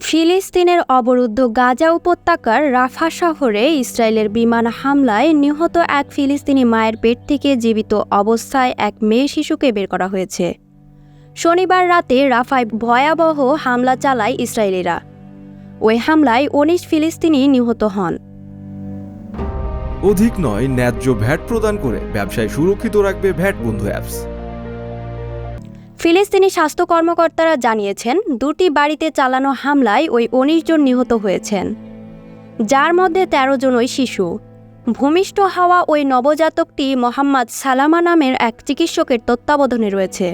ফিলিস্তিনের অবরুদ্ধ গাজা উপত্যকার রাফা শহরে ইসরায়েলের বিমান হামলায় নিহত এক ফিলিস্তিনি মায়ের পেট থেকে জীবিত অবস্থায় এক মেয়ে শিশুকে বের করা হয়েছে। শনিবার রাতে রাফায় ভয়াবহ হামলা চালায় ইসরায়েলিরা। ওই হামলায় ১৯ ফিলিস্তিনি নিহত হন। অধিক নয়, ন্যায্য ভ্যাট প্রদান করে ব্যবসায় সুরক্ষিত রাখবে ভ্যাট বন্ধু অ্যাপস। ফিলিস্তিনি স্বাস্থ্য কর্মকর্তারা জানিয়েছেন, দুটি বাড়িতে চালানো হামলায় ওই ১৯ জন নিহত হয়েছেন, যার মধ্যে ১৩ জনই শিশু। ভূমিষ্ঠ হওয়া ওই নবজাতকটি মোহাম্মদ সালামা নামের এক চিকিৎসকের তত্ত্বাবধানে রয়েছে।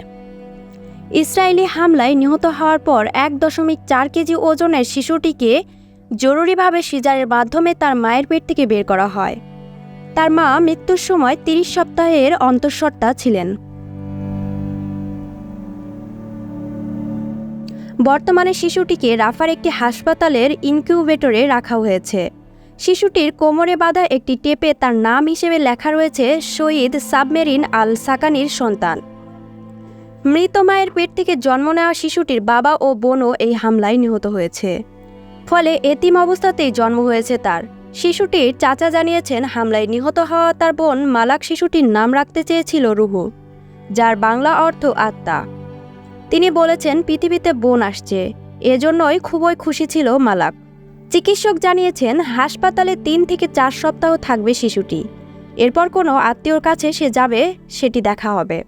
ইসরায়েলি হামলায় নিহত হওয়ার পর ১.৪ কেজি ওজনের শিশুটিকে জরুরিভাবে সিজারের মাধ্যমে তার মায়ের পেট থেকে বের করা হয়। তার মা মৃত্যুর সময় ৩০ সপ্তাহের অন্তঃসত্ত্বা ছিলেন। বর্তমানে শিশুটিকে রাফার একটি হাসপাতালের ইনকিউবেটরে রাখা হয়েছে। শিশুটির কোমরে বাঁধা একটি টেপে তার নাম হিসেবে লেখা রয়েছে শহীদ সাবমেরিন আল সাকানির সন্তান। মৃত মায়ের পেট থেকে জন্ম নেওয়া শিশুটির বাবা ও বোনও এই হামলায় নিহত হয়েছে, ফলে এতিম অবস্থাতেই জন্ম হয়েছে তার। শিশুটির চাচা জানিয়েছেন, হামলায় নিহত হওয়া তার বোন মালাক শিশুটির নাম রাখতে চেয়েছিল রুহু, যার বাংলা অর্থ আত্মা। তিনি বলেছেন, পৃথিবীতে বোন আসছে, এজন্যই খুবই খুশি ছিল মালাক। চিকিৎসক জানিয়েছেন, হাসপাতালে ৩ থেকে ৪ সপ্তাহ থাকবে শিশুটি। এরপর কোনো আত্মীয়র কাছে সে যাবে, সেটি দেখা হবে।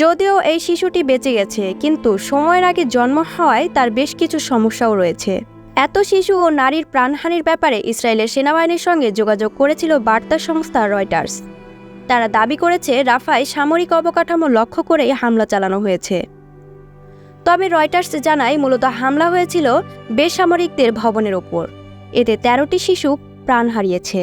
যদিও এই শিশুটি বেঁচে গেছে, কিন্তু সময়ের আগে জন্ম হওয়ায় তার বেশ কিছু সমস্যাও রয়েছে। এত শিশু ও নারীর প্রাণহানির ব্যাপারে ইসরায়েলের সেনাবাহিনীর সঙ্গে যোগাযোগ করেছিল বার্তা সংস্থা রয়টার্স। তারা দাবি করেছে, রাফায় সামরিক অবকাঠামো লক্ষ্য করেই হামলা চালানো হয়েছে। তবে রয়টার্স জানায়, মূলত হামলা হয়েছিল বেসামরিকদের ভবনের ওপর। এতে ১৩টি শিশু প্রাণ হারিয়েছে।